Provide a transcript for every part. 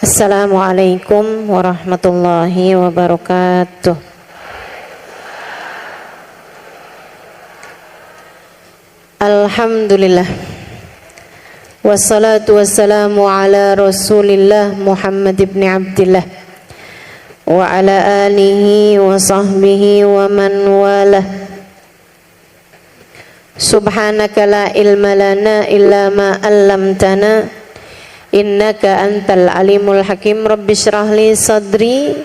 Assalamualaikum warahmatullahi wabarakatuh. Alhamdulillah. Wassalatu wassalamu ala Rasulillah Muhammad ibn Abdillah wa ala alihi wa sahbihi wa man walah. Subhanaka la ilma lana illa ma 'allamtana innaka antal alimul hakim. Rabbi shrah li sadri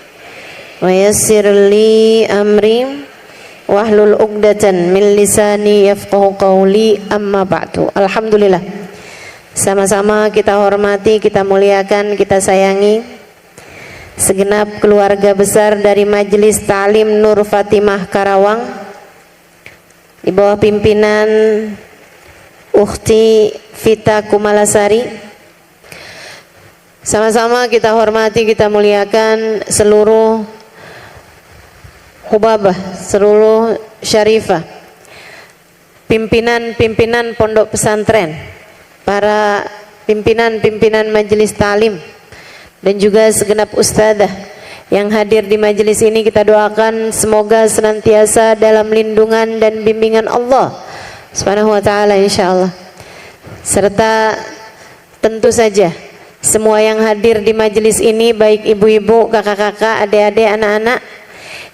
wa yassir li amri wahlul 'uqdatan min lisani yafqahu qawli, amma ba'du. Alhamdulillah, sama-sama kita hormati, kita muliakan, kita sayangi segenap keluarga besar dari Majelis Ta'lim Nur Fatimah Karawang di bawah pimpinan Ukhti Vita Kumalasari. Sama-sama kita hormati, kita muliakan seluruh hubabah, seluruh syarifah, pimpinan-pimpinan pondok pesantren, para pimpinan-pimpinan majelis ta'lim, dan juga segenap ustadzah yang hadir di majelis ini. Kita doakan semoga senantiasa dalam lindungan dan bimbingan Allah Subhanahu wa ta'ala insyaallah. Serta tentu saja semua yang hadir di majelis ini, baik ibu-ibu, kakak-kakak, adik-adik, anak-anak,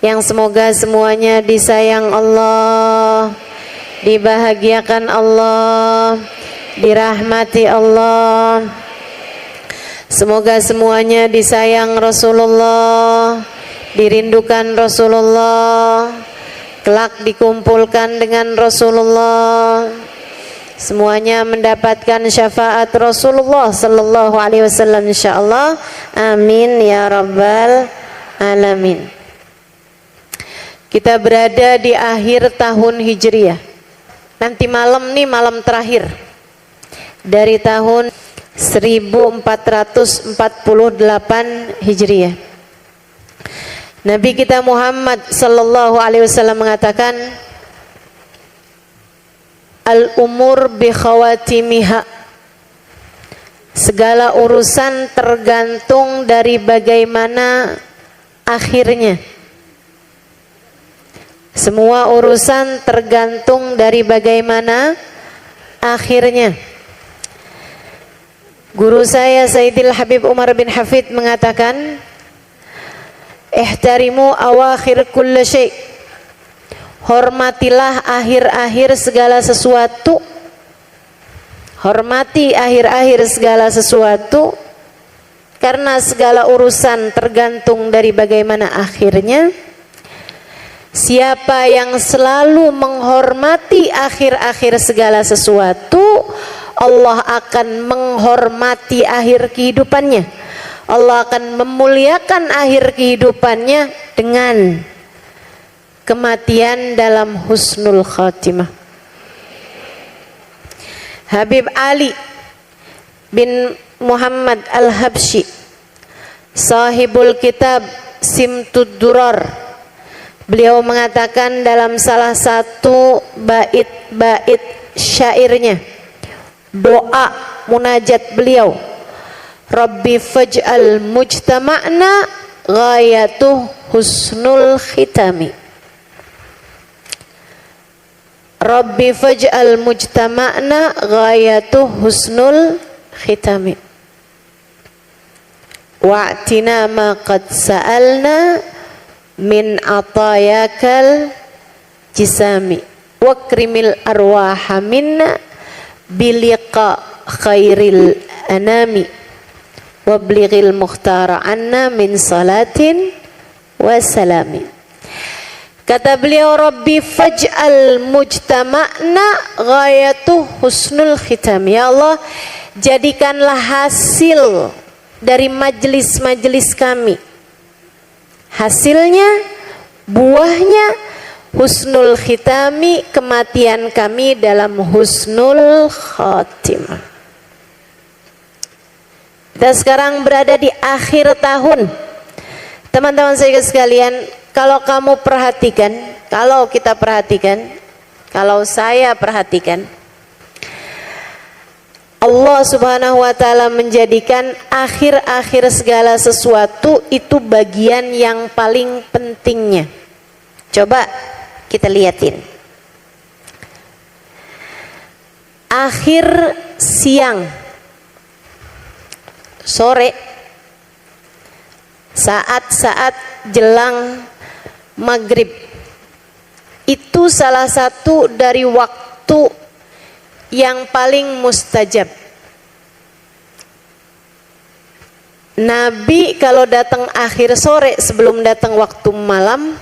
yang semoga semuanya disayang Allah, dibahagiakan Allah, dirahmati Allah. Semoga semuanya disayang Rasulullah, dirindukan Rasulullah, kelak dikumpulkan dengan Rasulullah. Semuanya mendapatkan syafaat Rasulullah sallallahu alaihi wasallam insyaallah. Amin ya rabbal alamin. Kita berada di akhir tahun Hijriah. Nanti malam nih malam terakhir dari tahun 1448 Hijriah. Nabi kita Muhammad sallallahu alaihi wasallam mengatakan, al-umur bi khawatimiha. Segala urusan tergantung dari bagaimana akhirnya. Semua urusan tergantung dari bagaimana akhirnya. Guru saya Sayyidil Habib Umar bin Hafid mengatakan, ihtarimu awakhir kulli syai'. Hormatilah akhir-akhir segala sesuatu. Hormati akhir-akhir segala sesuatu, karena segala urusan tergantung dari bagaimana akhirnya. Siapa yang selalu menghormati akhir-akhir segala sesuatu, Allah akan menghormati akhir kehidupannya. Allah akan memuliakan akhir kehidupannya dengan kematian dalam husnul khatimah. Habib Ali bin Muhammad Al-Habsyi, sahibul kitab Simtud Durar, beliau mengatakan dalam salah satu bait-bait syairnya, doa munajat beliau, Rabbi faj'al mujtama'na ghayatuh husnul khitami. Rabbi faj'al mujtama'na ghayatuh husnul khitami. Wa'tina ma qad sa'alna min atayakal jisami. Wakrimil arwaha minna biliqa khairil anami. Wablighil mukhtara anna min salatin wa salami. Kata beliau, Rabbi faj'al mujtama'na ghayatuh husnul khitam. Ya Allah, jadikanlah hasil dari majelis-majelis kami, hasilnya, buahnya husnul khitami, kematian kami dalam husnul khatimah. Kita sekarang berada di akhir tahun. Teman-teman saya sekalian, kalau kamu perhatikan, kalau kita perhatikan, kalau saya perhatikan, Allah Subhanahu wa taala menjadikan akhir-akhir segala sesuatu itu bagian yang paling pentingnya. Coba kita lihatin. Akhir siang, sore, saat-saat jelang maghrib, itu salah satu dari waktu yang paling mustajab. Nabi kalau datang akhir sore sebelum datang waktu malam,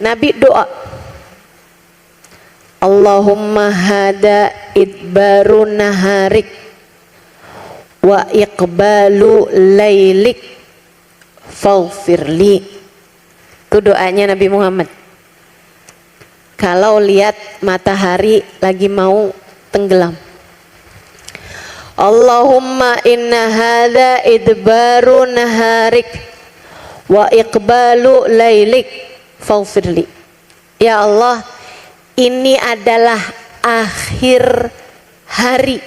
Nabi doa, Allahumma hada idbaru naharik wa iqbalu lailik faghfirli. Itu doanya Nabi Muhammad kalau lihat matahari lagi mau tenggelam. Allahumma inna hadza idbaru naharik wa iqbalu lailik faghfirli. Ya Allah, ini adalah akhir hari.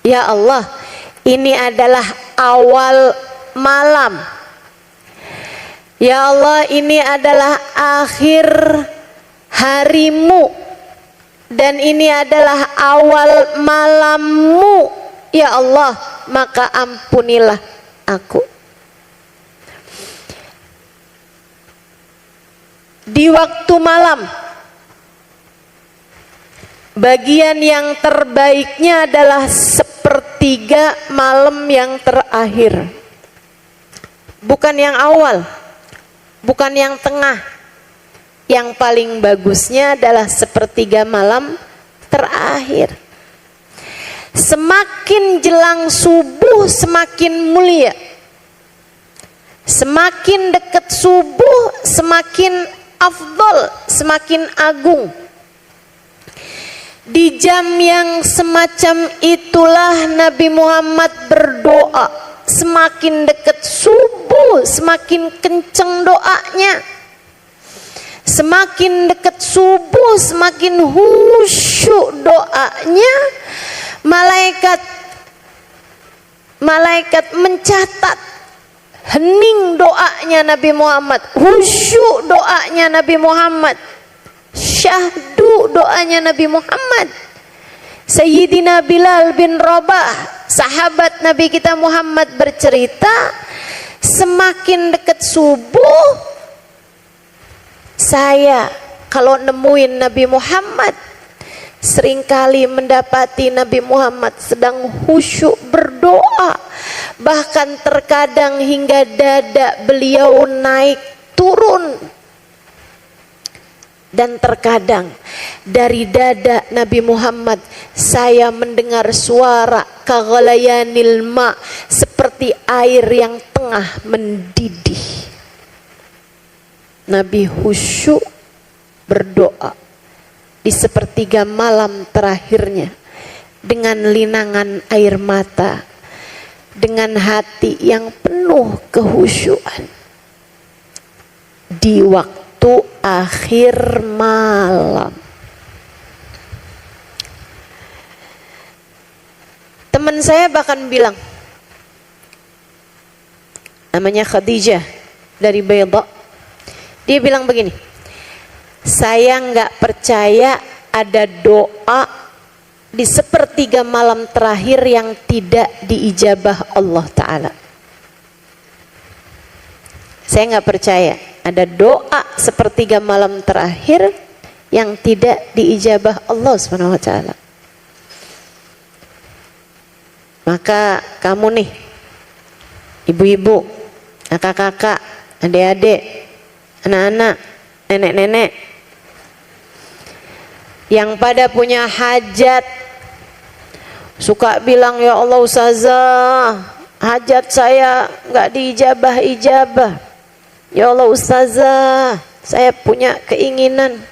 Ya Allah, ini adalah awal malam. Ya Allah, ini adalah akhir harimu, dan ini adalah awal malammu. Ya Allah, maka ampunilah aku. Di waktu malam, bagian yang terbaiknya adalah sepertiga malam yang terakhir. Bukan yang awal, bukan yang tengah. Yang paling bagusnya adalah sepertiga malam terakhir. Semakin jelang subuh semakin mulia. Semakin dekat subuh semakin afdol, semakin agung. Di jam yang semacam itulah Nabi Muhammad berdoa. Semakin dekat subuh semakin kenceng doanya. Semakin dekat subuh semakin khusyuk doanya. Malaikat mencatat hening doanya Nabi Muhammad, khusyuk doanya Nabi Muhammad, syahdu doanya Nabi Muhammad. Sayyidina Bilal bin Rabah, sahabat Nabi kita Muhammad, bercerita, semakin dekat subuh saya kalau nemuin Nabi Muhammad, seringkali mendapati Nabi Muhammad sedang khusyuk berdoa. Bahkan terkadang hingga dada beliau naik turun. Dan terkadang dari dada Nabi Muhammad saya mendengar suara kaghalayanil ma, seperti air yang tengah mendidih. Nabi khusyuk berdoa di sepertiga malam terakhirnya dengan linangan air mata, dengan hati yang penuh kehusyuan di waktu akhir malam. Teman saya bahkan bilang, namanya Khadijah dari Bayda, dia bilang begini, saya nggak percaya ada doa di sepertiga malam terakhir yang tidak diijabah Allah Ta'ala. Saya nggak percaya ada doa sepertiga malam terakhir yang tidak diijabah Allah Subhanahu wa Ta'ala. Maka kamu nih, ibu-ibu, kakak-kakak, adik-adik, anak-anak, nenek-nenek yang pada punya hajat, suka bilang, ya Allah ustazah, hajat saya nggak diijabah-ijabah. Ya Allah ustazah, saya punya keinginan,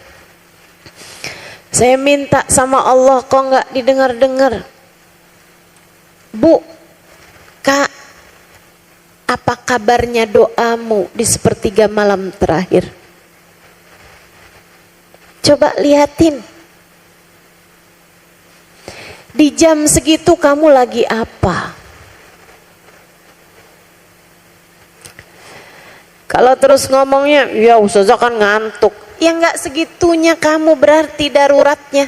saya minta sama Allah kok nggak didengar-dengar. Bu, Kak, apa kabarnya doamu di sepertiga malam terakhir? Coba lihatin. Di jam segitu kamu lagi apa? Kalau terus ngomongnya, ya ustazah kan ngantuk. Ya nggak segitunya kamu berarti daruratnya.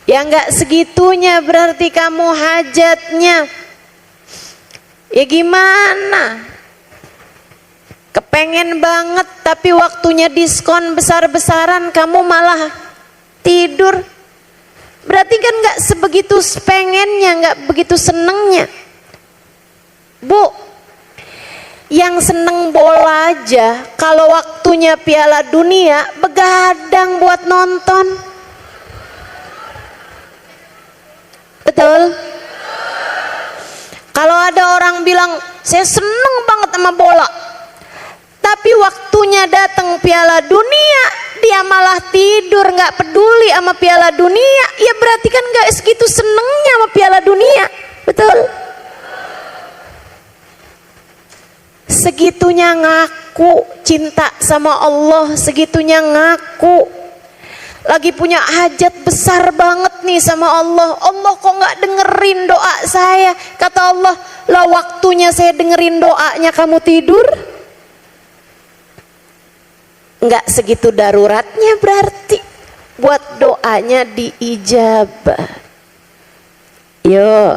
Ya nggak segitunya berarti kamu hajatnya. Ya gimana? Kepengen banget tapi waktunya diskon besar-besaran kamu malah tidur. Berarti kan nggak sebegitu pengennya, nggak begitu senengnya. Bu, yang seneng bola aja kalau waktunya Piala Dunia begadang buat nonton. Betul? Kalau ada orang bilang saya seneng banget sama bola, tapi waktunya datang Piala Dunia dia malah tidur, nggak peduli sama Piala Dunia, ya berarti kan nggak segitu senengnya sama Piala Dunia. Betul? Segitunya ngaku cinta sama Allah, segitunya ngaku lagi punya hajat besar banget nih sama Allah. Allah kok nggak dengerin doa saya? Kata Allah, lah waktunya saya dengerin doanya kamu tidur. Nggak segitu daruratnya berarti buat doanya diijabah. Yo,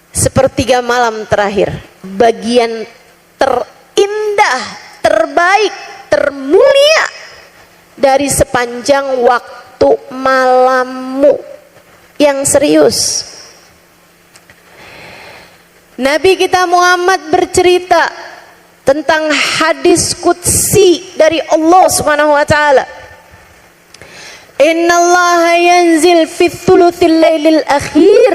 sepertiga malam terakhir, bagian terindah, terbaik, termulia dari sepanjang waktu malammu yang serius. Nabi kita Muhammad bercerita tentang hadis qudsi dari Allah Subhanahu wa taala. Innallaha yanzil fi thuluthil lailil akhir.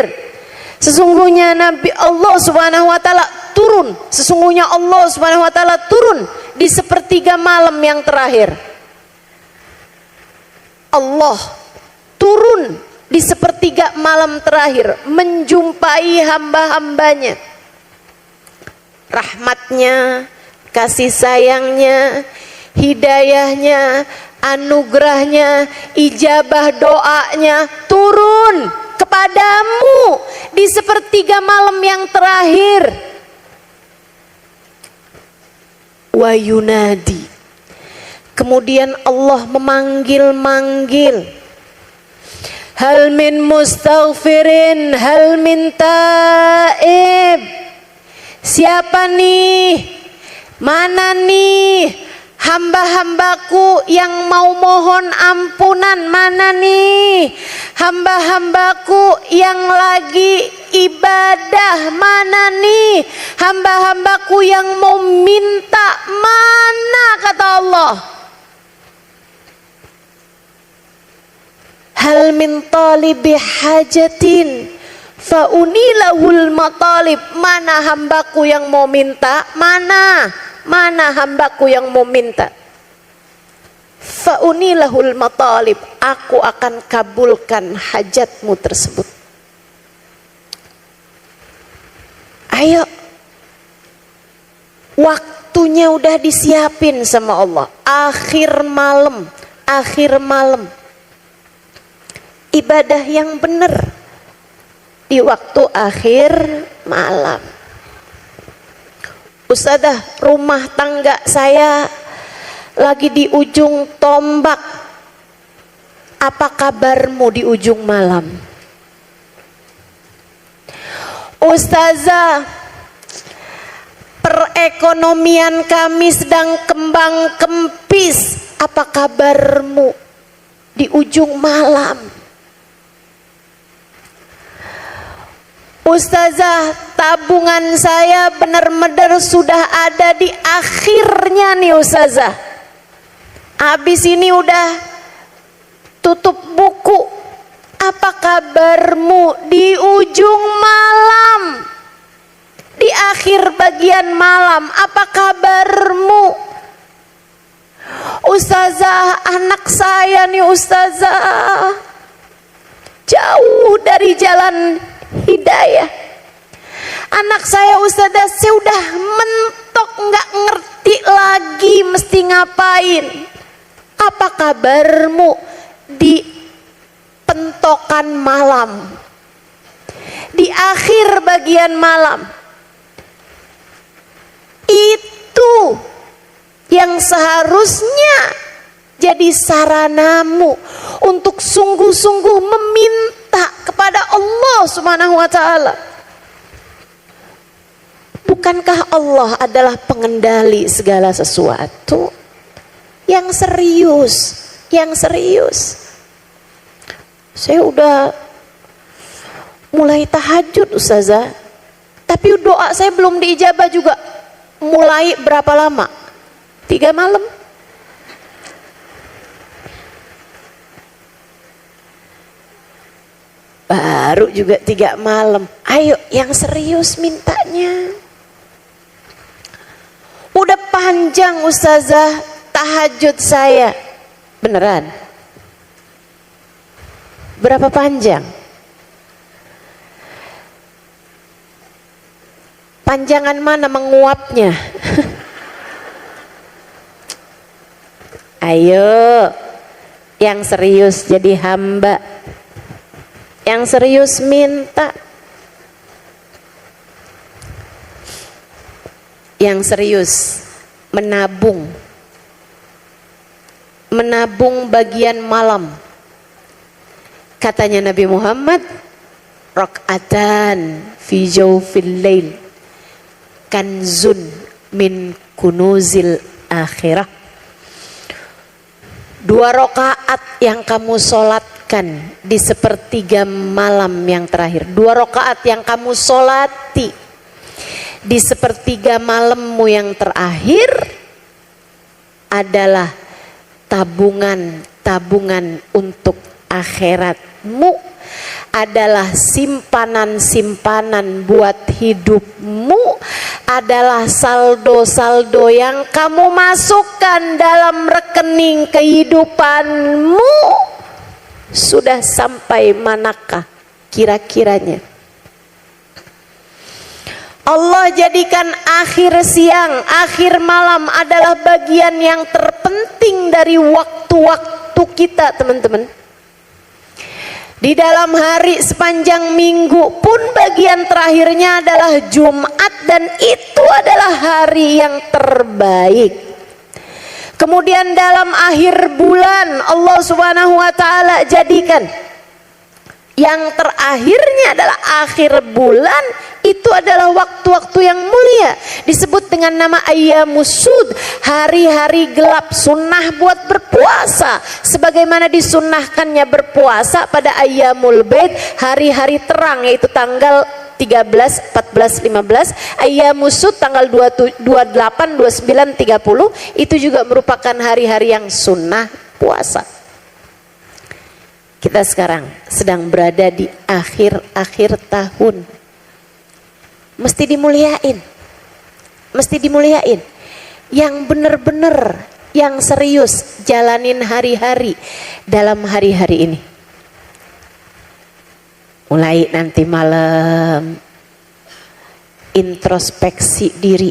Sesungguhnya Nabi Allah Subhanahu wa taala turun. Sesungguhnya Allah Subhanahu wa taala turun di sepertiga malam yang terakhir. Allah turun di sepertiga malam terakhir menjumpai hamba-hambanya. Rahmatnya, kasih sayangnya, hidayahnya, anugerahnya, ijabah doanya turun kepadamu di sepertiga malam yang terakhir. Wa yunadi, kemudian Allah memanggil-manggil, hal min mustaghfirin, hal min taib. Siapa nih? Mana nih hamba-hambaku yang mau mohon ampunan? Mana nih hamba-hambaku yang lagi ibadah? Mana nih hamba-hambaku yang mau minta? Mana? Kata Allah, hal min talibi hajatin faunilahul matalib. Mana hambaku yang mau minta? Mana hambaku yang mau minta? Faunilahul matalib, aku akan kabulkan hajatmu tersebut. Ayo, waktunya udah disiapin sama Allah. Akhir malam, ibadah yang benar di waktu akhir malam. Ustazah, rumah tangga saya lagi di ujung tombak. Apa kabarmu di ujung malam? Ustazah, perekonomian kami sedang kembang kempis. Apa kabarmu di ujung malam? Ustazah, tabungan saya benar-benar sudah ada di akhirnya nih Ustazah. Habis ini udah tutup buku. Apa kabarmu di ujung malam? Di akhir bagian malam, apa kabarmu? Ustazah, anak saya nih Ustazah jauh dari jalan hidayah. Anak saya Ustazah, saya udah mentok, nggak ngerti lagi mesti ngapain. Apa kabarmu di pentokan malam, di akhir bagian malam. Itu yang seharusnya jadi saranamu untuk sungguh-sungguh meminta kepada Allah Subhanahu wa ta'ala. Bukankah Allah adalah pengendali segala sesuatu? Yang serius, yang serius. Saya udah mulai tahajud Ustazah, tapi doa saya belum diijabah juga. Mulai berapa lama? 3 malam. Baru juga 3 malam. Ayo yang serius mintanya. Udah panjang Ustazah tahajud saya. Beneran? Berapa panjang? Panjangan mana menguapnya? Ayo yang serius jadi hamba, yang serius minta, yang serius menabung, menabung bagian malam. Katanya Nabi Muhammad, rakaatan fi jawfil lail kanzun min kunuzil akhirah. 2 rakaat yang kamu solatkan di sepertiga malam yang terakhir, 2 rakaat yang kamu solati di sepertiga malammu yang terakhir adalah tabungan untuk akhiratmu, adalah simpanan-simpanan buat hidupmu, adalah saldo-saldo yang kamu masukkan dalam rekening kehidupanmu. Sudah sampai manakah kira-kiranya? Allah jadikan akhir siang, akhir malam adalah bagian yang terpenting dari waktu-waktu kita, teman-teman. Di dalam hari sepanjang minggu pun bagian terakhirnya adalah Jumat, dan itu adalah hari yang terbaik. Kemudian dalam akhir bulan Allah Subhanahu wa ta'ala jadikan yang terakhirnya adalah akhir bulan, itu adalah waktu-waktu yang mulia, disebut dengan nama ayyamusud, hari-hari gelap, sunnah buat berpuasa sebagaimana disunnahkannya berpuasa pada ayyamul bait, hari-hari terang, yaitu tanggal 13, 14, 15, ayyamusud tanggal 28, 29, 30, itu juga merupakan hari-hari yang sunnah puasa. Kita sekarang sedang berada di akhir-akhir tahun. Mesti dimuliain. Mesti dimuliain. Yang benar-benar, yang serius jalanin hari-hari dalam hari-hari ini. Mulai nanti malam introspeksi diri.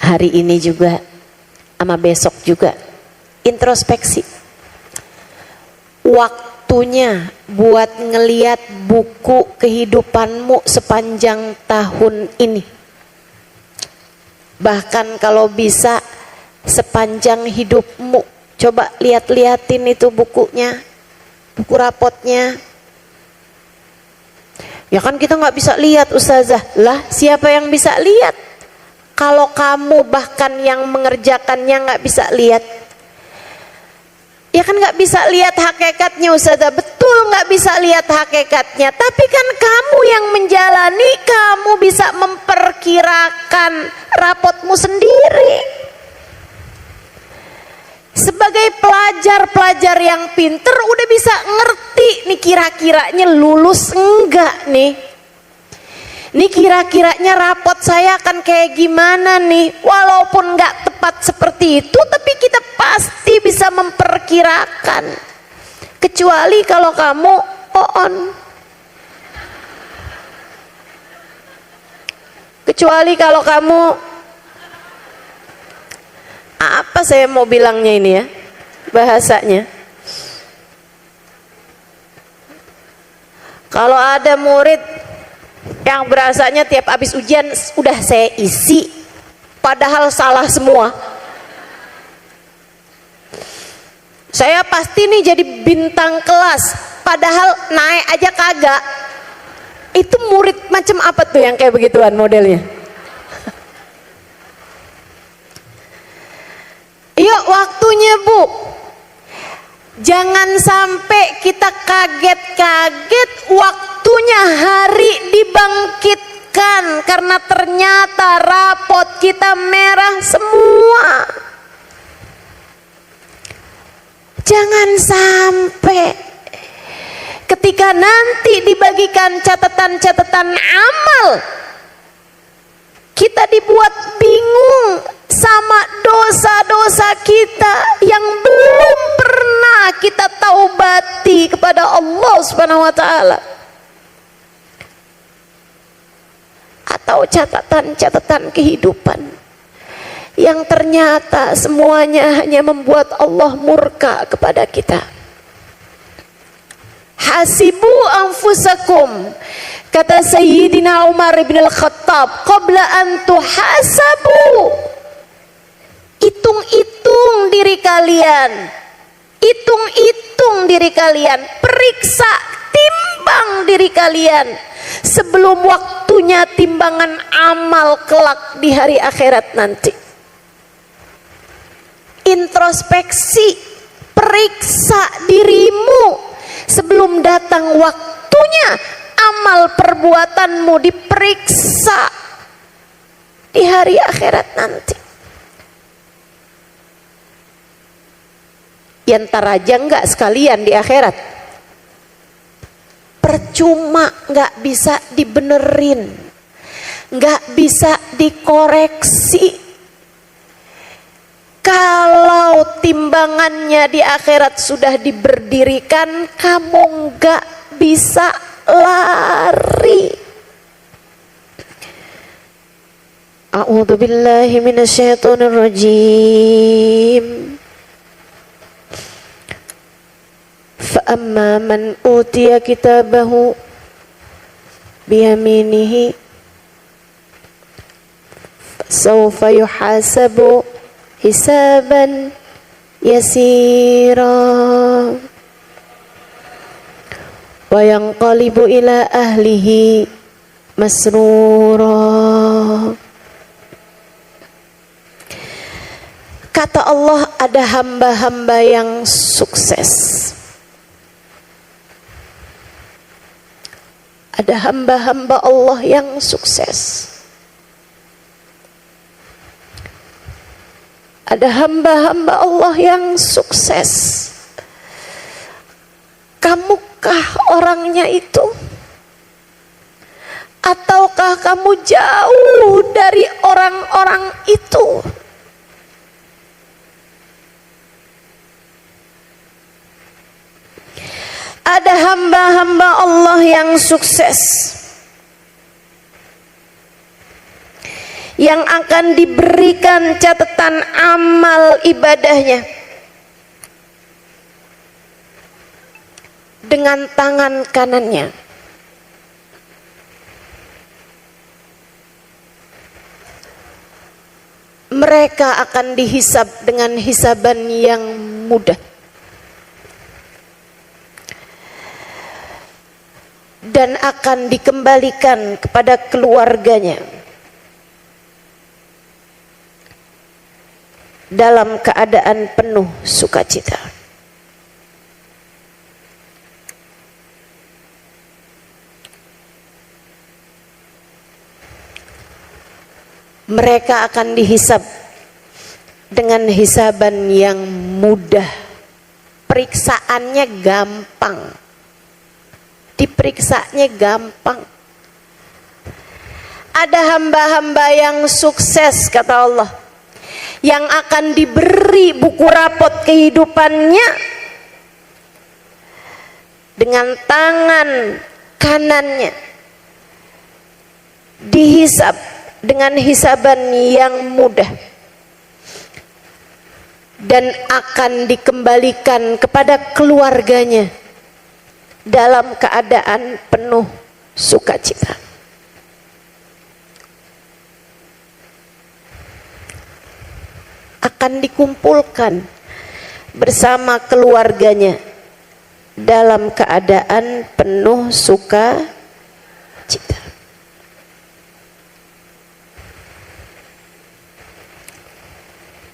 Hari ini juga sama besok juga introspeksi. Waktunya buat ngeliat buku kehidupanmu sepanjang tahun ini. Bahkan kalau bisa sepanjang hidupmu. Coba lihat-liatin itu bukunya, buku rapotnya. Ya kan kita nggak bisa lihat Ustazah. Lah siapa yang bisa lihat? Kalau kamu bahkan yang mengerjakannya nggak bisa lihat. Ya kan nggak bisa lihat hakikatnya Ustazah, betul nggak bisa lihat hakikatnya. Tapi kan kamu yang menjalani, kamu bisa memperkirakan rapotmu sendiri. Sebagai pelajar-pelajar yang pinter udah bisa ngerti nih kira-kiranya lulus enggak nih. Nih kira-kiranya rapot saya akan kayak gimana nih. Walaupun nggak tepat seperti itu, tapi kita pasti bisa memperkirakan. Kecuali kalau kamu on. Kecuali kalau kamu, apa saya mau bilangnya ini ya, bahasanya. Kalau ada murid yang berasanya tiap habis ujian udah saya isi, padahal salah semua. Saya pasti nih jadi bintang kelas, padahal naik aja kagak. Itu murid macam apa tuh yang kayak begituan modelnya? Yuk waktunya Bu, jangan sampai kita kaget-kaget waktunya hari dibangkitkan karena ternyata rapot kita merah semua. Jangan sampai ketika nanti dibagikan catatan-catatan amal, kita dibuat bingung sama dosa-dosa kita yang belum pernah kita taubati kepada Allah Subhanahu wa taala. Atau catatan-catatan kehidupan yang ternyata semuanya hanya membuat Allah murka kepada kita. Hasibu anfusakum, kata Sayyidina Umar bin Al-Khattab, qabla an tuhasabu. Hitung-hitung diri kalian, hitung-hitung diri kalian, periksa, timbang diri kalian sebelum waktunya timbangan amal kelak di hari akhirat nanti. Introspeksi, periksa dirimu sebelum datang waktunya amal perbuatanmu diperiksa di hari akhirat nanti. Yantar aja enggak sekalian di akhirat, percuma, enggak bisa dibenerin, enggak bisa dikoreksi. Kalau timbangannya di akhirat sudah diberdirikan, kamu enggak bisa lari. A'udzubillahi minasyaitonirrajim. Fa'amma man utiya kitabahu biyaminihi sawfa yuhasabu hisaban yasira wa yanqalibu ila ahlihi masrura. Kata Allah, ada hamba-hamba yang sukses. Ada hamba-hamba Allah yang sukses. Ada hamba-hamba Allah yang sukses. Kamukah orangnya itu? Ataukah kamu jauh dari orang-orang itu? Ada hamba-hamba Allah yang sukses, yang akan diberikan catatan amal ibadahnya dengan tangan kanannya. Mereka akan dihisab dengan hisaban yang mudah. Dan akan dikembalikan kepada keluarganya dalam keadaan penuh sukacita. Mereka akan dihisab dengan hisaban yang mudah. Periksaannya gampang. Diperiksanya gampang. Ada hamba-hamba yang sukses, kata Allah, yang akan diberi buku rapot kehidupannya dengan tangan kanannya, dihisab dengan hisaban yang mudah. dan akan dikembalikan kepada keluarganya dalam keadaan penuh sukacita. Akan dikumpulkan bersama keluarganya dalam keadaan penuh sukacita.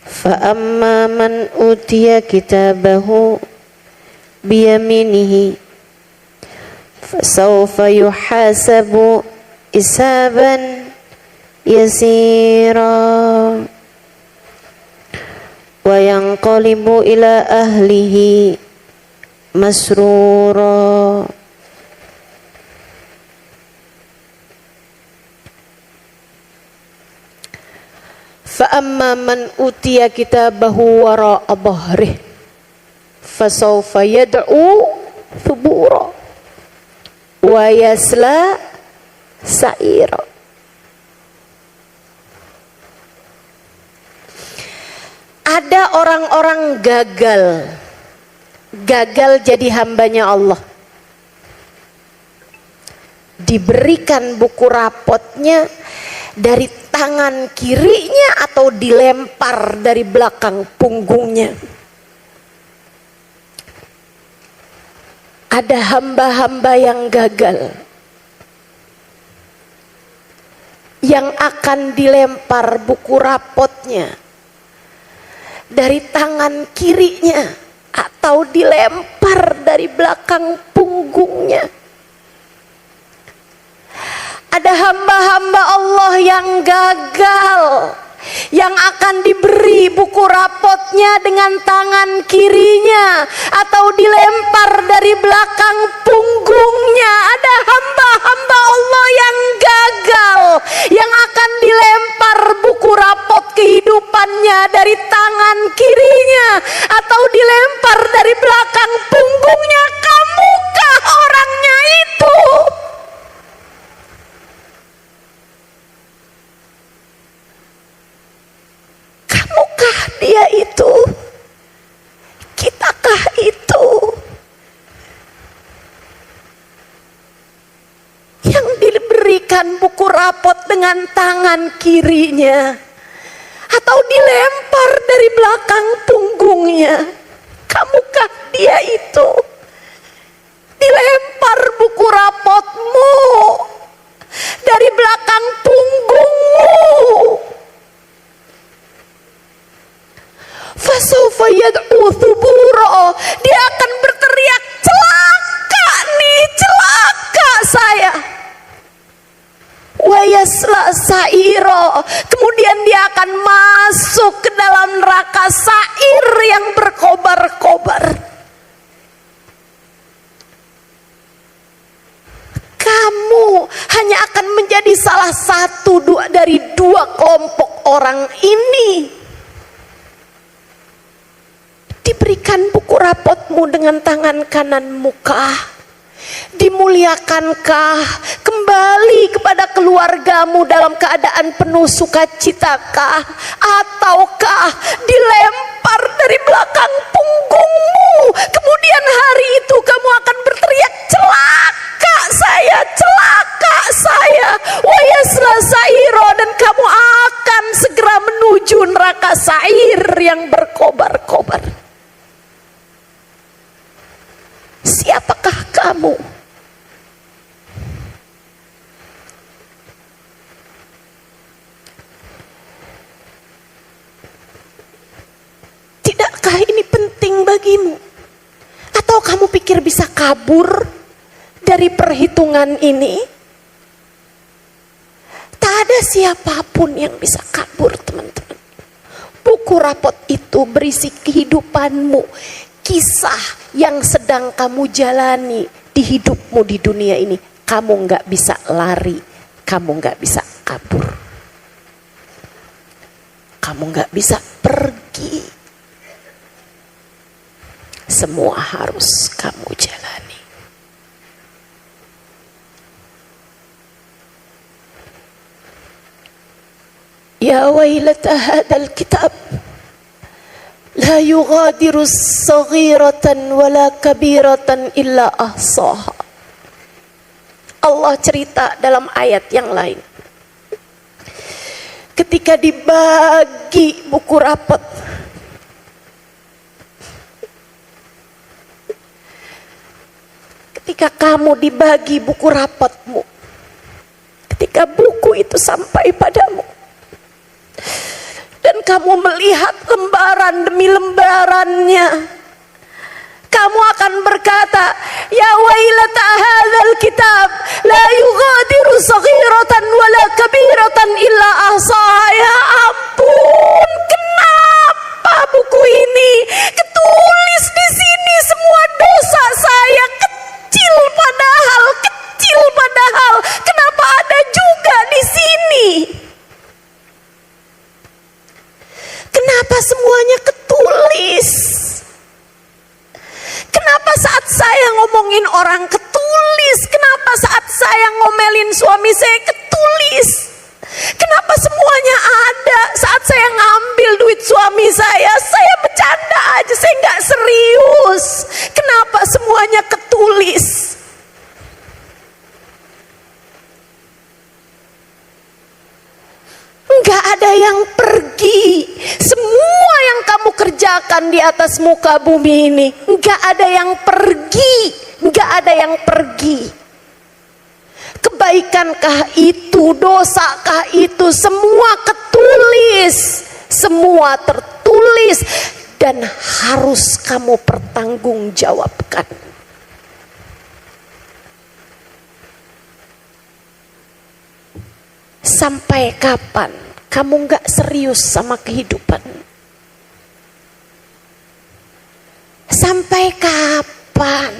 Fa amma man utiya kitabahu biyaminihi fasawfa yuhasabu hisaban yasira wa yanqalibu ila ahlihi masrura. Fa amma man utiya kitabahu wara'a dhahrih fasawfa yad'u thubura wa yasla sa'ira. Ada orang-orang gagal jadi hambanya Allah, diberikan buku rapotnya dari tangan kirinya atau dilempar dari belakang punggungnya. Ada hamba-hamba yang gagal, yang akan dilempar buku rapotnya dari tangan kirinya atau dilempar dari belakang punggungnya. Ada hamba-hamba Allah yang gagal, yang akan diberi buku rapotnya dengan tangan kirinya atau dilempar dari belakang punggungnya. Ada hamba-hamba Allah yang gagal, yang akan dilempar buku rapot kehidupannya dari tangan kirinya atau dilempar dari belakang punggungnya. Kamukah orangnya itu? Kamukah dia itu? Kitakah itu? Yang diberikan buku rapot dengan tangan kirinya atau dilempar dari belakang punggungnya. Kamukah dia itu? Dilempar buku rapotmu dari belakang punggungmu. Fasawfa yad'u thubura, dia akan berteriak, celaka nih, celaka saya. Wa yasla sa'ira, kemudian dia akan masuk ke dalam neraka sa'ir yang berkobar-kobar. Kamu hanya akan menjadi salah satu dari dua kelompok orang ini. Diberikan buku rapotmu dengan tangan kananmu kah? Dimuliakankah? Kembali kepada keluargamu dalam keadaan penuh sukacitakah? Ataukah dilempar dari belakang punggungmu? Kemudian hari itu kamu akan berteriak, celaka saya, celaka saya. Wa yasla sa'ira, dan kamu akan segera menuju neraka sa'ir yang berkobar-kobar. Siapakah kamu? Tidakkah ini penting bagimu? Atau kamu pikir bisa kabur dari perhitungan ini? Tak ada siapapun yang bisa kabur, teman-teman. Buku rapot itu berisi kehidupanmu, kisah yang sedang kamu jalani di hidupmu di dunia ini. Kamu gak bisa lari, kamu gak bisa kabur, kamu gak bisa pergi. Semua harus kamu jalani. Ya wailata hadal kitab La yughadiru saghiratan wala kabiratan illa ahsaha. Allah cerita dalam ayat yang lain. Ketika dibagi buku rapot, ketika kamu dibagi buku rapotmu, ketika buku itu sampai padamu, dan kamu melihat lembaran demi lembarannya, kamu akan berkata, ya wailata hadzal kitab la yughadiru saghiratan wala kabiratan illa ahsaha. Ya ampun, kenapa buku ini ketulis di sini semua dosa saya, kecil padahal kenapa ada juga di sini? Kenapa semuanya ketulis? Kenapa saat saya ngomongin orang ketulis? Kenapa saat saya ngomelin suami saya ketulis? Kenapa semuanya ada? Saat saya ngambil duit suami saya bercanda aja, saya nggak serius. Kenapa semuanya ketulis? Enggak ada yang pergi. Semua yang kamu kerjakan di atas muka bumi ini, enggak ada yang pergi. Enggak ada yang pergi. Kebaikankah itu, dosakah itu, semua ketulis, semua tertulis, dan harus kamu pertanggungjawabkan. Sampai kapan kamu gak serius sama kehidupan? Sampai kapan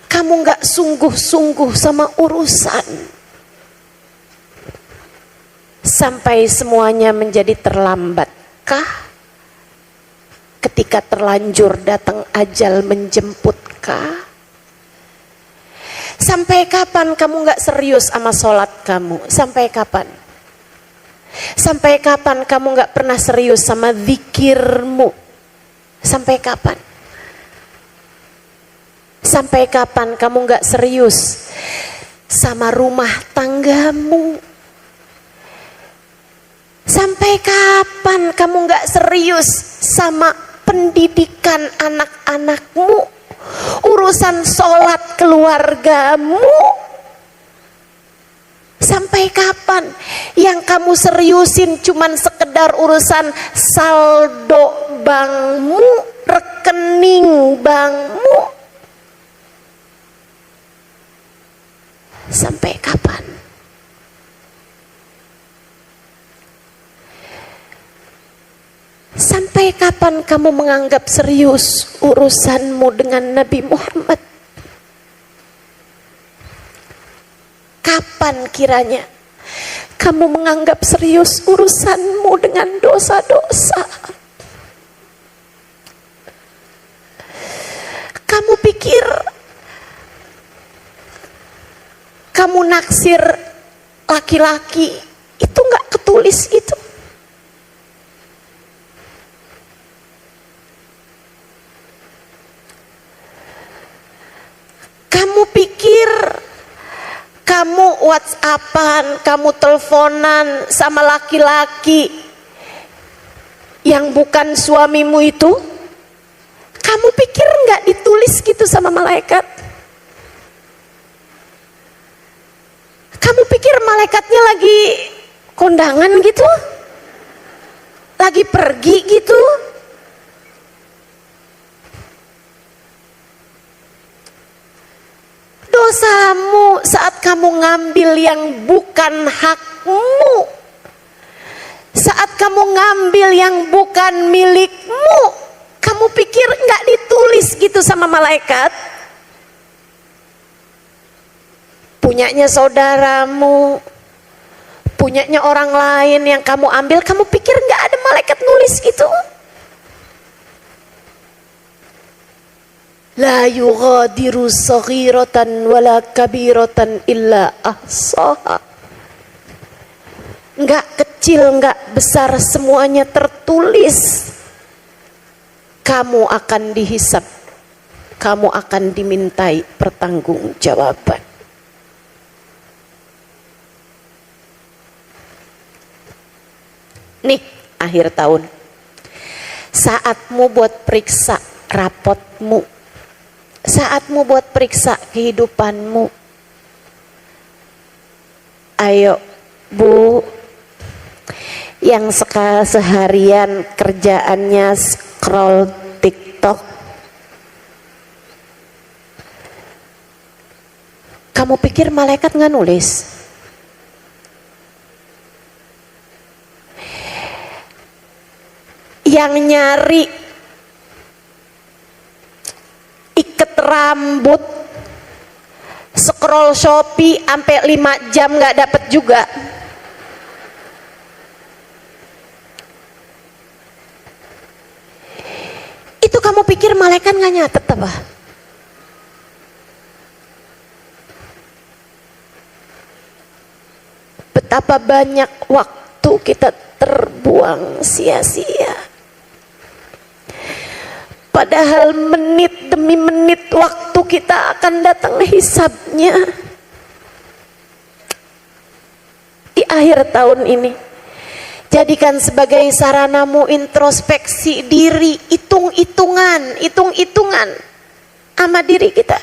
kamu gak sungguh-sungguh sama urusan? Sampai semuanya menjadi terlambatkah? Ketika terlanjur datang ajal menjemputkah? Sampai kapan kamu gak serius sama sholat kamu? Sampai kapan? Sampai kapan kamu gak pernah serius sama zikirmu? Sampai kapan? Sampai kapan kamu gak serius sama rumah tanggamu? Sampai kapan kamu gak serius sama pendidikan anak-anakmu? Urusan sholat keluargamu? Sampai kapan yang kamu seriusin cuman sekedar urusan saldo bankmu, rekening bankmu? Sampai kapan? Sampai kapan kamu menganggap serius urusanmu dengan Nabi Muhammad? Kapan kiranya kamu menganggap serius urusanmu dengan dosa-dosa? Kamu pikir kamu naksir laki-laki itu gak ketulis itu? Kamu pikir kamu WhatsAppan, kamu teleponan sama laki-laki yang bukan suamimu itu? Kamu pikir nggak ditulis gitu sama malaikat? Kamu pikir malaikatnya lagi kondangan gitu? Lagi pergi gitu? Dosamu saat kamu ngambil yang bukan hakmu, saat kamu ngambil yang bukan milikmu, kamu pikir nggak ditulis gitu sama malaikat? Punyanya saudaramu, punyanya orang lain yang kamu ambil, kamu pikir nggak ada malaikat nulis gitu? La yughadiru saghiratan wala kabiratan illa ahsaha. Enggak kecil, enggak besar, semuanya tertulis. kamu akan dihisap, kamu akan dimintai pertanggungjawaban. Nih, akhir tahun. Saatmu buat periksa rapotmu. Saatmu buat periksa kehidupanmu. Ayo, Bu, yang seharian kerjaannya scroll TikTok, kamu pikir malaikat nggak nulis? Yang nyari iket rambut, scroll Shopee sampai 5 jam nggak dapet juga. Itu kamu pikir malaikat nggak nyatet apa? Betapa banyak waktu kita terbuang sia-sia. Padahal menit demi menit waktu kita akan datang hisabnya. Di akhir tahun ini, jadikan sebagai saranamu introspeksi diri, hitung-hitungan sama diri kita.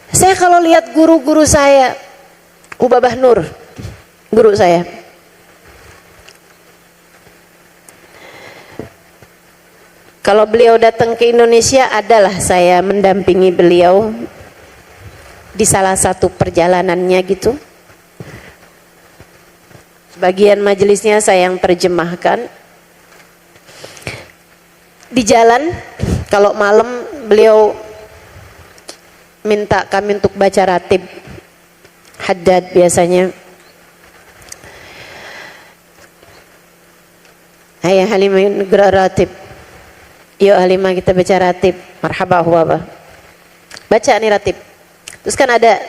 Saya kalau lihat guru-guru saya, Ubabah Nur, guru saya, kalau beliau datang ke Indonesia, adalah saya mendampingi beliau di salah satu perjalanannya gitu. Sebagian majelisnya saya yang terjemahkan. Di jalan, kalau malam beliau minta kami untuk baca ratib Haddad biasanya. Ayah Halimah negara ratib. Yuk Halimah kita baca ratib. Marhaba huwaba. Baca nih ratib. Terus kan ada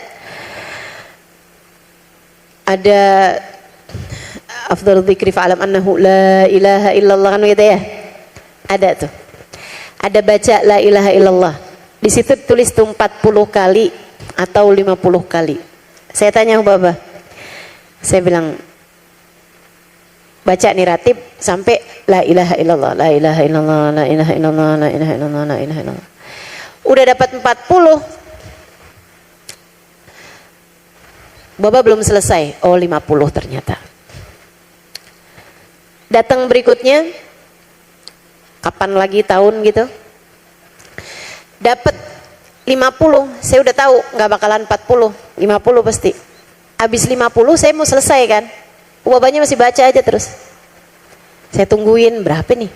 afdhalul dzikri fa'alam annahu la ilaha illallah kan gitu ya. Ada tuh. Ada baca la ilaha illallah. Di situ tulis tuh 40 kali atau 50 kali. Saya tanya Bapak. Saya bilang baca nih ratib sampai la ilaha illallah, la ilaha illallah, la ilaha illallah, la ilaha illallah, la ilaha illallah. Udah dapat 40. Bapak belum selesai. Oh 50 ternyata. Datang berikutnya, kapan lagi tahun gitu, dapat 50. Saya udah tahu nggak bakalan 40, 50 pasti. Habis 50 saya mau selesai kan. Ubabahnya masih baca aja terus. Saya tungguin berapa nih.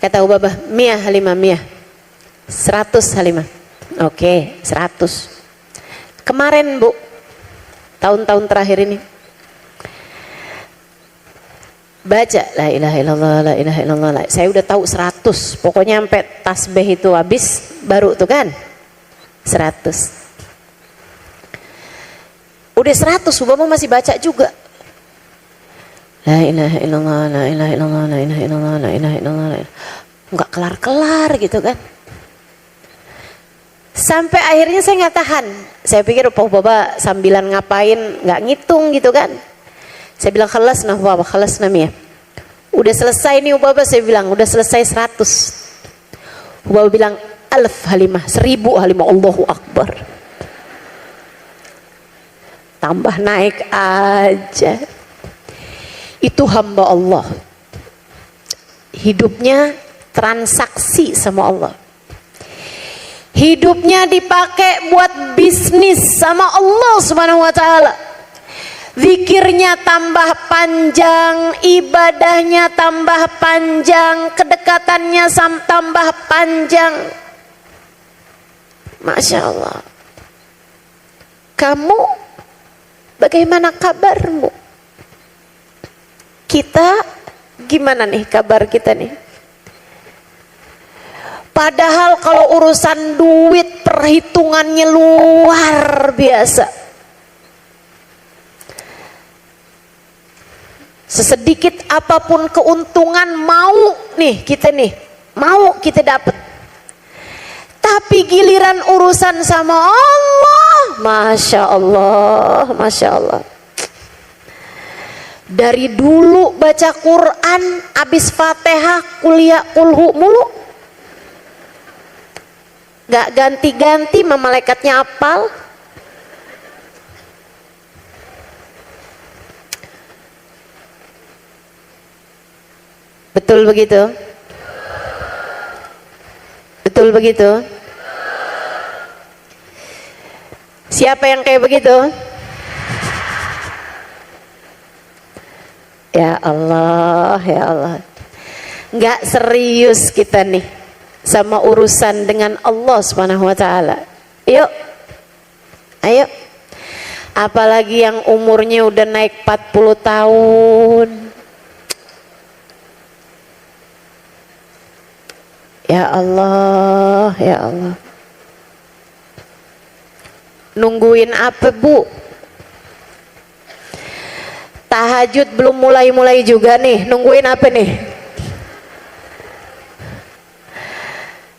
Kata Ubabah, Mia Halimah, Mia 100 Halimah. Oke, 100. Kemarin Bu, tahun-tahun terakhir ini, baca la ilaha illallah, la ilaha illallah. Saya udah tahu 100. Pokoknya sampai tasbih itu habis baru tuh kan 100. Udah 100, Ubabah masih baca juga. La ilaha illallah, la ilaha illallah, la ilaha illallah, la ilaha illallah. Enggak kelar-kelar gitu kan. Sampai akhirnya saya nggak tahan. Saya pikir Bapak sambilan ngapain, nggak ngitung gitu kan. Saya bilang khalas nah Bapak, khalas namanya. Udah selesai nih Bapak, saya bilang udah selesai 100. Bapak bilang 1000 Halimah, 1000 Halimah, Allahu Akbar. Tambah naik aja. Itu hamba Allah. Hidupnya transaksi sama Allah. Hidupnya dipakai buat bisnis sama Allah Subhanahu wa taala. Zikirnya tambah panjang, ibadahnya tambah panjang, kedekatannya tambah panjang. Masya Allah. Kamu bagaimana kabarmu? Kita gimana nih kabar kita nih? Padahal kalau urusan duit perhitungannya luar biasa. Sesedikit apapun keuntungan mau kita dapat. Tapi giliran urusan sama Allah, Masya Allah, Masya Allah. Dari dulu baca Quran, abis Fatihah kuliah kulhu mulu, gak ganti-ganti, malaikatnya apal. Betul begitu? Betul begitu? Siapa yang kayak begitu? Ya Allah, ya Allah. Nggak serius kita nih sama urusan dengan Allah Subhanahu wa taala. Yuk. Ayo. Apalagi yang umurnya udah naik 40 tahun. Ya Allah, ya Allah. Nungguin apa, Bu? Tahajud belum mulai-mulai juga nih, nungguin apa nih?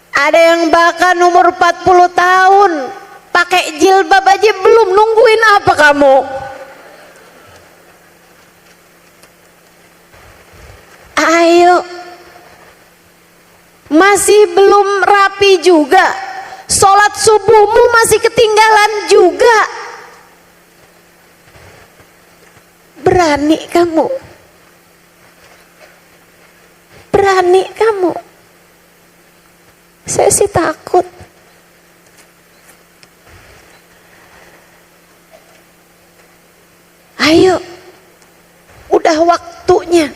Ada yang bahkan umur 40 tahun pakai jilbab aja belum, nungguin apa kamu? Ayo. Masih belum rapi juga, sholat subuhmu masih ketinggalan juga. Berani kamu? Berani kamu? Saya sih takut. Ayo, udah waktunya.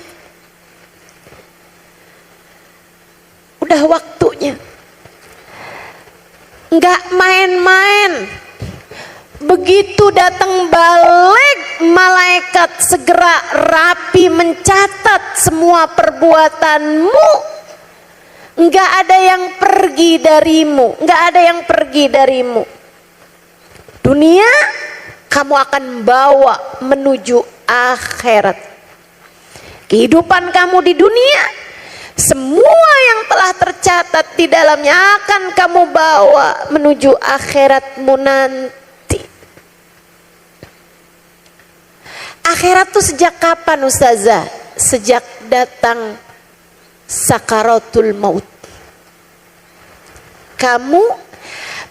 Udah waktunya. Nggak main-main. Begitu datang balik, malaikat segera rapi mencatat semua perbuatanmu. Nggak ada yang pergi darimu, nggak ada yang pergi darimu. Dunia kamu akan bawa menuju akhirat. Kehidupan kamu di dunia, semua yang telah tercatat di dalamnya akan kamu bawa menuju akhiratmu nanti. Akhirat tuh sejak kapan, Ustazah? Sejak datang sakaratul maut. Kamu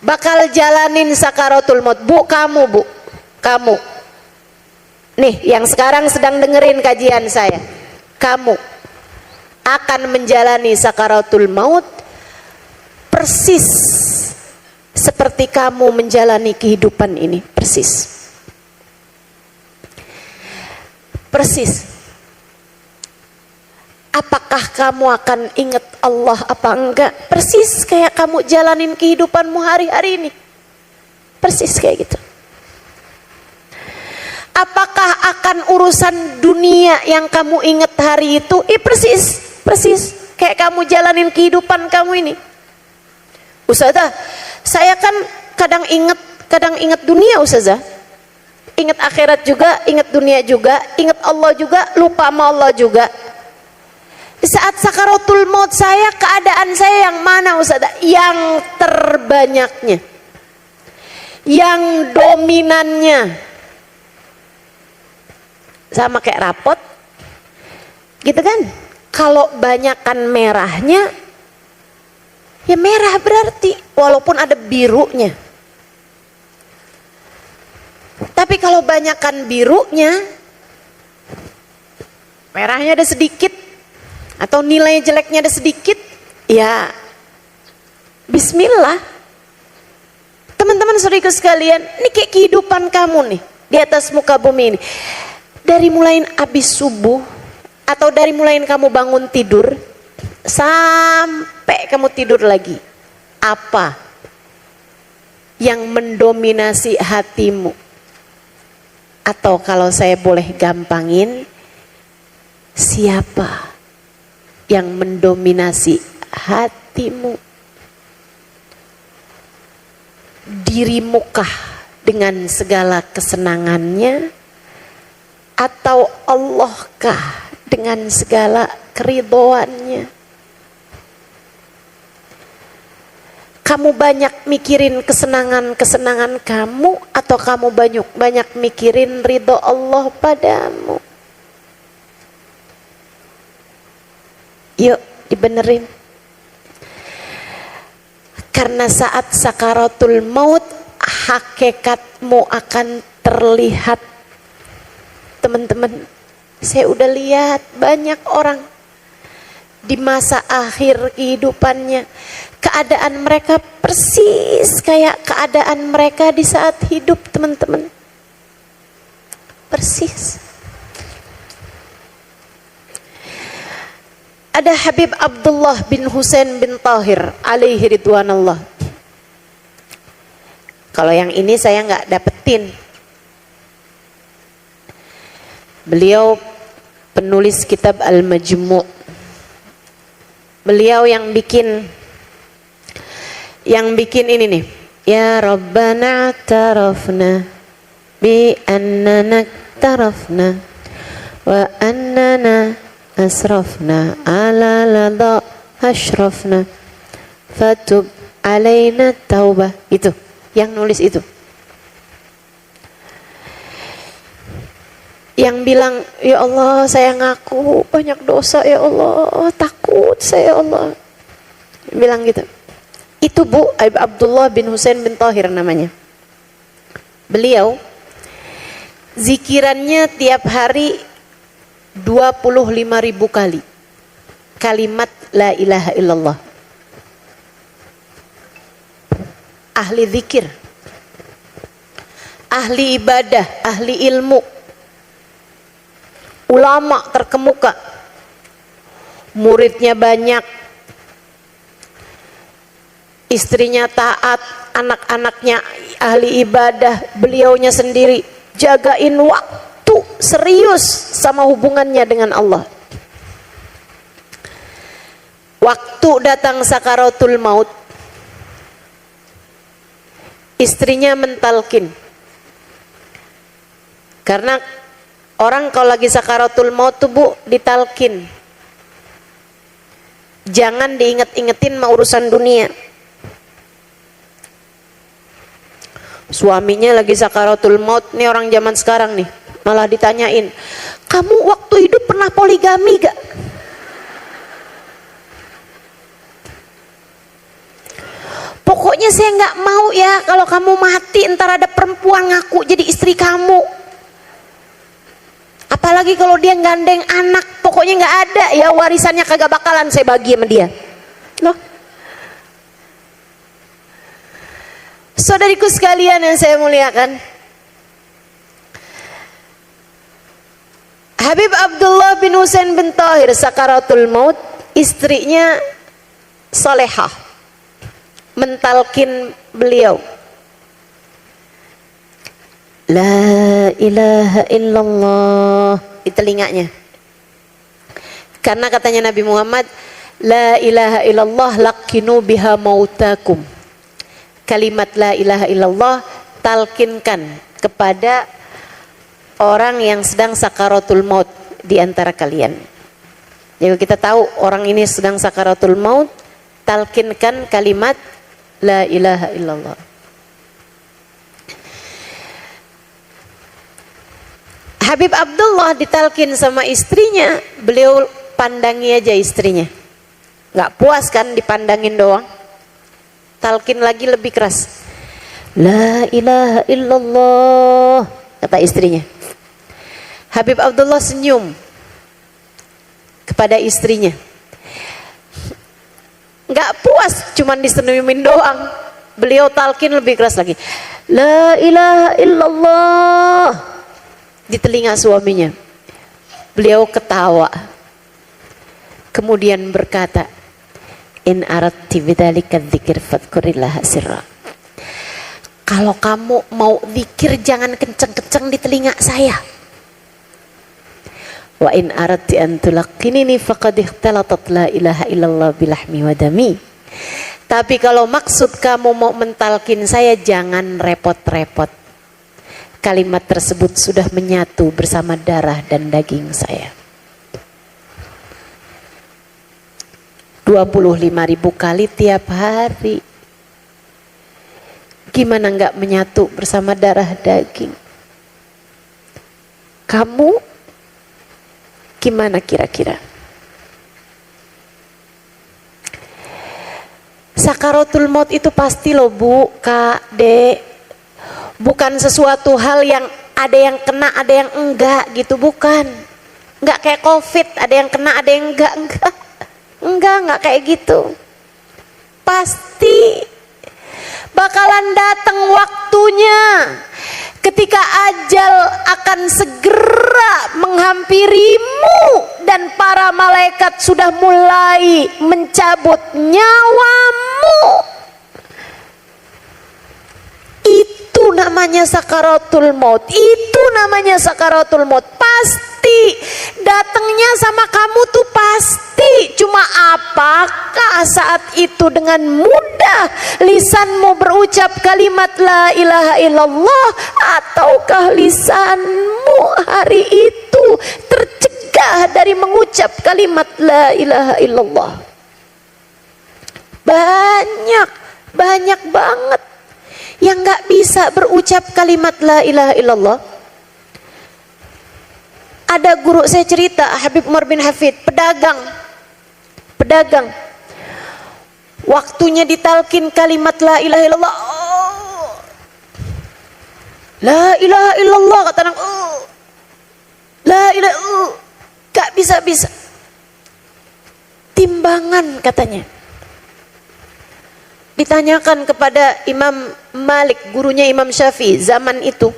bakal jalanin sakaratul maut. Bu, kamu, Bu. Kamu. Nih, yang sekarang sedang dengerin kajian saya. Kamu akan menjalani sakaratul maut persis seperti kamu menjalani kehidupan ini, persis. Persis. Apakah kamu akan ingat Allah apa enggak? Persis kayak kamu jalanin kehidupanmu hari-hari ini. Persis kayak gitu. Apakah akan urusan dunia yang kamu ingat hari itu? Persis kayak kamu jalanin kehidupan kamu ini. Ustazah, saya kan kadang ingat dunia, Ustazah. Ingat akhirat juga, ingat dunia juga, ingat Allah juga, lupa sama Allah juga. Di saat sakaratul maut saya, keadaan saya yang mana, Ustazah? Yang terbanyaknya, yang dominannya. Sama kayak rapot gitu kan, kalau banyakan merahnya ya merah berarti walaupun ada birunya, tapi kalau banyakan birunya, merahnya ada sedikit atau nilai jeleknya ada sedikit, ya bismillah. Teman-teman saudaraku sekalian, ini kayak kehidupan kamu nih di atas muka bumi ini. Dari mulai habis subuh atau dari mulai kamu bangun tidur sampai kamu tidur lagi, apa yang mendominasi hatimu? Atau kalau saya boleh gampangin, siapa yang mendominasi hatimu? Dirimukah dengan segala kesenangannya? Atau Allahkah dengan segala keridhoannya. Kamu banyak mikirin kesenangan-kesenangan kamu, atau kamu banyak mikirin ridho Allah padamu? Yuk dibenerin. Karena saat sakaratul maut hakikatmu akan terlihat. Teman-teman, saya udah lihat banyak orang di masa akhir kehidupannya, keadaan mereka persis kayak keadaan mereka di saat hidup, teman-teman. Persis. Ada Habib Abdullah bin Husain bin Tahir alaihi ridwanallah. Kalau yang ini saya nggak dapetin. Beliau penulis kitab Al-Majmu'. Beliau yang bikin ini nih. Ya Rabbana tarafna bi annana tarafna wa annana asrafna ala ladha ashrafna fatub alaina taubah. Itu yang nulis itu. Yang bilang, ya Allah saya ngaku banyak dosa ya Allah, takut saya ya Allah. Bilang gitu. Itu Bu Abdullah bin Husain bin Tahir namanya. Beliau zikirannya tiap hari 25.000 kali kalimat la ilaha illallah. Ahli zikir, ahli ibadah, ahli ilmu, ulama terkemuka, muridnya banyak, istrinya taat, anak-anaknya ahli ibadah, beliaunya sendiri jagain waktu serius sama hubungannya dengan Allah. Waktu datang sakaratul maut, istrinya mentalkin. Karena orang kalau lagi sakaratul maut tuh Bu ditalkin, jangan diinget-ingetin sama urusan dunia. Suaminya lagi sakaratul maut, nih orang zaman sekarang nih, malah ditanyain, kamu waktu hidup pernah poligami gak? Pokoknya saya nggak mau ya kalau kamu mati ntar ada perempuan ngaku jadi istri kamu. Apalagi kalau dia gandeng anak, pokoknya nggak ada ya, warisannya kagak bakalan saya bagi sama dia. Loh, saudariku sekalian yang saya muliakan, Habib Abdullah bin Husain bin Tahir sakaratul maut, istrinya solehah, mentalkin beliau, la ilaha illallah di telinganya. Karena katanya Nabi Muhammad, la ilaha illallah lakinu biha mautakum. Kalimat la ilaha illallah talkinkan kepada orang yang sedang sakaratul maut di antara kalian. Jadi kita tahu orang ini sedang sakaratul maut, talkinkan kalimat la ilaha illallah. Habib Abdullah ditalkin sama istrinya, beliau pandangi aja istrinya. Nggak puas kan dipandangin doang, talkin lagi lebih keras. La ilaha illallah, kata istrinya. Habib Abdullah senyum kepada istrinya. Nggak puas cuman disenyumin doang, beliau talkin lebih keras lagi. La ilaha illallah di telinga suaminya. Beliau ketawa, kemudian berkata, in aradti bidzalika dzikr fadhkurillaha sirra. Kalau kamu mau zikir jangan kenceng-kenceng di telinga saya. Wa in aradti an tulaqqinini faqad ikhtalatat la ilaha illallah bilahmi wa dami. Tapi kalau maksud kamu mau mentalkin saya, jangan repot-repot. Kalimat tersebut sudah menyatu bersama darah dan daging saya. 25.000 kali tiap hari. Gimana nggak menyatu bersama darah daging? Kamu gimana kira-kira? Sakaratul maut itu pasti loh Bu, Kak, Dek. Bukan sesuatu hal yang ada yang kena, ada yang enggak gitu, bukan. Enggak kayak COVID, ada yang kena, ada yang enggak. Enggak kayak gitu. Pasti bakalan datang waktunya ketika ajal akan segera menghampirimu dan para malaikat sudah mulai mencabut nyawamu. Itu namanya sakaratul maut. Itu namanya sakaratul maut. Pasti datangnya sama kamu tuh pasti. Cuma apakah saat itu dengan mudah lisanmu berucap kalimat la ilaha illallah, ataukah lisanmu hari itu tercegah dari mengucap kalimat la ilaha illallah? Banyak banget yang gak bisa berucap kalimat la ilaha illallah. Ada guru saya cerita, Habib Umar bin Hafid, pedagang. Waktunya ditalkin kalimat la ilaha illallah. Oh. La ilaha illallah kata orang. Oh. La ilaha. Gak bisa. Timbangan katanya. Ditanyakan kepada Imam Malik, gurunya Imam Syafi'i zaman itu.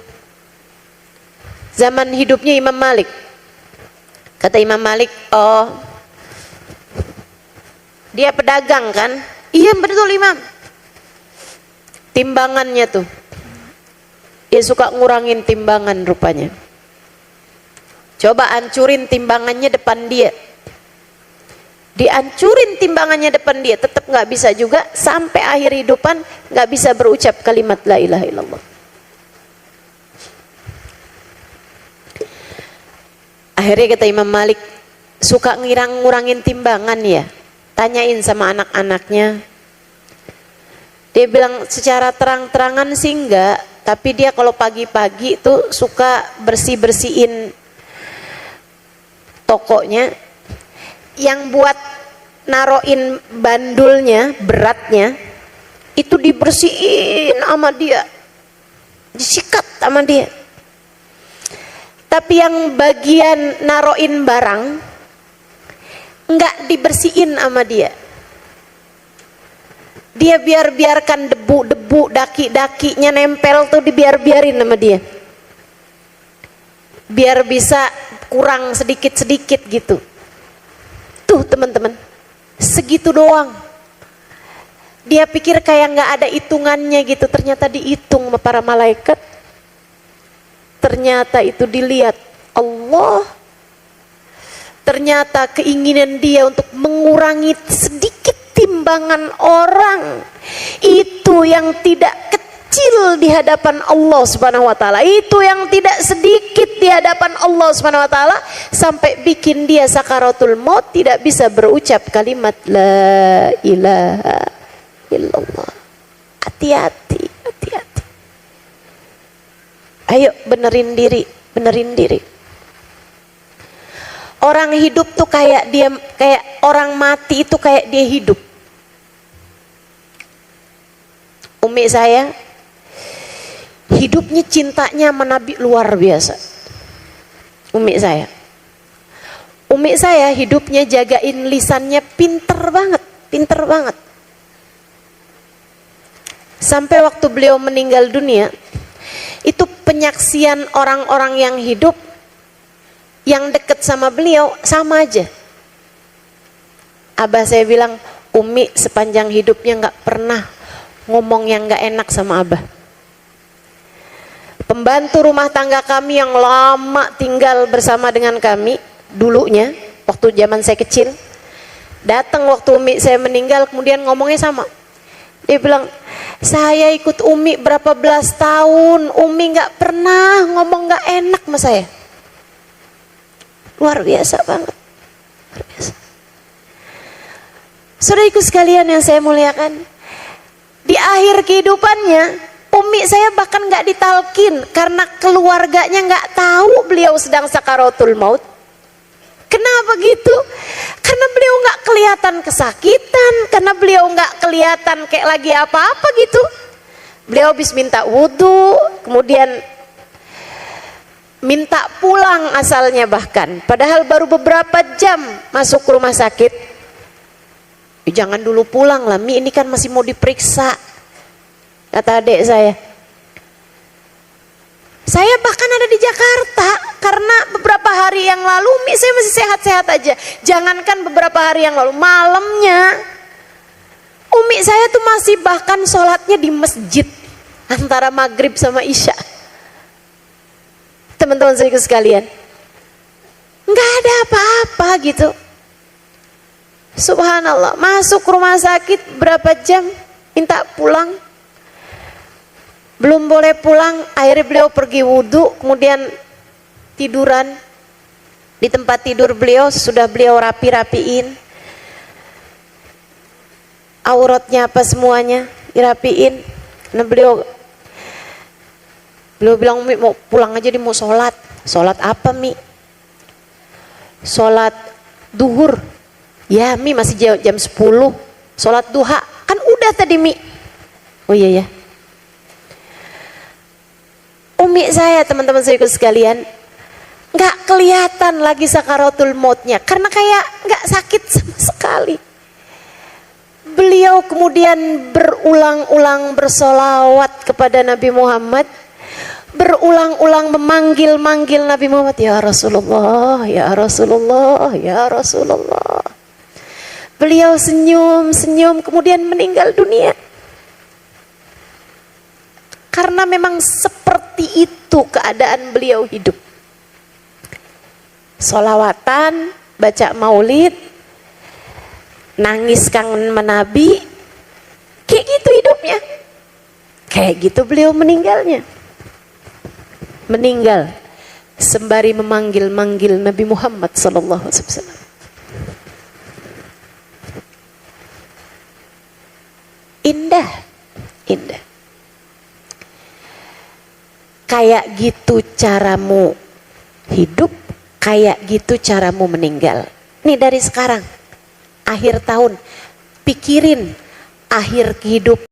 Zaman hidupnya Imam Malik. Kata Imam Malik, oh, dia pedagang kan? Iya betul Imam. Timbangannya tuh, dia suka ngurangin timbangan rupanya. Coba hancurin timbangannya depan dia. Dihancurin timbangannya depan dia, tetap nggak bisa juga. Sampai akhir hidupan nggak bisa berucap kalimat la ilaha illallah. Akhirnya kata Imam Malik, suka ngurangin timbangan ya? Tanyain sama anak-anaknya. Dia bilang secara terang-terangan sih enggak, tapi dia kalau pagi-pagi tuh suka bersih-bersihin tokonya. Yang buat naroin bandulnya, beratnya, itu dibersihin sama dia, disikat sama dia. Tapi yang bagian naroin barang nggak dibersihin sama dia. Dia biarkan debu-debu daki-dakinya nempel tuh, dibiarin sama dia. Biar bisa kurang sedikit-sedikit gitu. Tuh teman-teman, segitu doang. Dia pikir kayak nggak ada hitungannya gitu, ternyata dihitung sama para malaikat. Ternyata itu dilihat Allah. Ternyata keinginan dia untuk mengurangi sedikit timbangan orang itu yang tidak kecil di hadapan Allah Subhanahu wa taala, itu yang tidak sedikit di hadapan Allah Subhanahu wa taala, sampai bikin dia sakaratul maut tidak bisa berucap kalimat la ilaha illallah. Hati-hati. Ayo benerin diri. Orang hidup tuh kayak orang mati itu kayak dia hidup. Umi saya hidupnya cintanya sama Nabi luar biasa. Umi saya hidupnya jagain lisannya pinter banget. Sampai waktu beliau meninggal dunia, itu penyaksian orang-orang yang hidup yang deket sama beliau sama aja. Abah saya bilang, Umi sepanjang hidupnya gak pernah ngomong yang gak enak sama Abah. Pembantu rumah tangga kami yang lama tinggal bersama dengan kami dulunya, waktu zaman saya kecil, datang waktu Umi saya meninggal, kemudian ngomongnya sama. Dia bilang, saya ikut Umi berapa belas tahun, Umi gak pernah ngomong gak enak sama saya. Luar biasa banget. Luar biasa. Saudaraku sekalian yang saya muliakan, di akhir kehidupannya umi saya bahkan nggak ditalkin karena keluarganya nggak tahu beliau sedang sakaratul maut. Kenapa gitu? Karena beliau nggak kelihatan kesakitan, karena beliau nggak kelihatan kayak lagi apa-apa gitu. Beliau habis minta wudhu, kemudian minta pulang asalnya bahkan. Padahal baru beberapa jam masuk ke rumah sakit. Jangan dulu pulang lah, Mi, ini kan masih mau diperiksa, kata adik saya. Saya bahkan ada di Jakarta karena beberapa hari yang lalu Mi saya masih sehat-sehat aja. Jangankan beberapa hari yang lalu, malamnya umi saya tuh masih bahkan sholatnya di masjid antara maghrib sama isya. Teman-teman sekalian, nggak ada apa-apa gitu. Subhanallah, masuk rumah sakit berapa jam minta pulang, belum boleh pulang. Akhirnya beliau pergi wudhu, kemudian tiduran di tempat tidur beliau. Sudah beliau rapi-rapiin auratnya apa semuanya dirapiin. Nah beliau bilang, Mi mau pulang aja, dia mau sholat. Sholat apa, Mi? Sholat duhur. Ya Mi, masih jam 10. Sholat duha kan udah tadi, Mi. Oh iya ya. Umi saya, teman-teman saya sekalian, nggak kelihatan lagi sakaratul mautnya karena kayak nggak sakit sama sekali. Beliau kemudian berulang-ulang bersolawat kepada Nabi Muhammad, berulang-ulang memanggil-manggil Nabi Muhammad, ya Rasulullah, ya Rasulullah, ya Rasulullah. Beliau senyum-senyum kemudian meninggal dunia. Karena memang seperti itu keadaan beliau hidup. Solawatan, baca maulid, nangis kangen Nabi, kayak gitu hidupnya. Kayak gitu beliau meninggalnya. Meninggal sembari memanggil-manggil Nabi Muhammad SAW. Indah, indah. Kayak gitu caramu hidup, kayak gitu caramu meninggal. Nih dari sekarang, akhir tahun, pikirin akhir hidup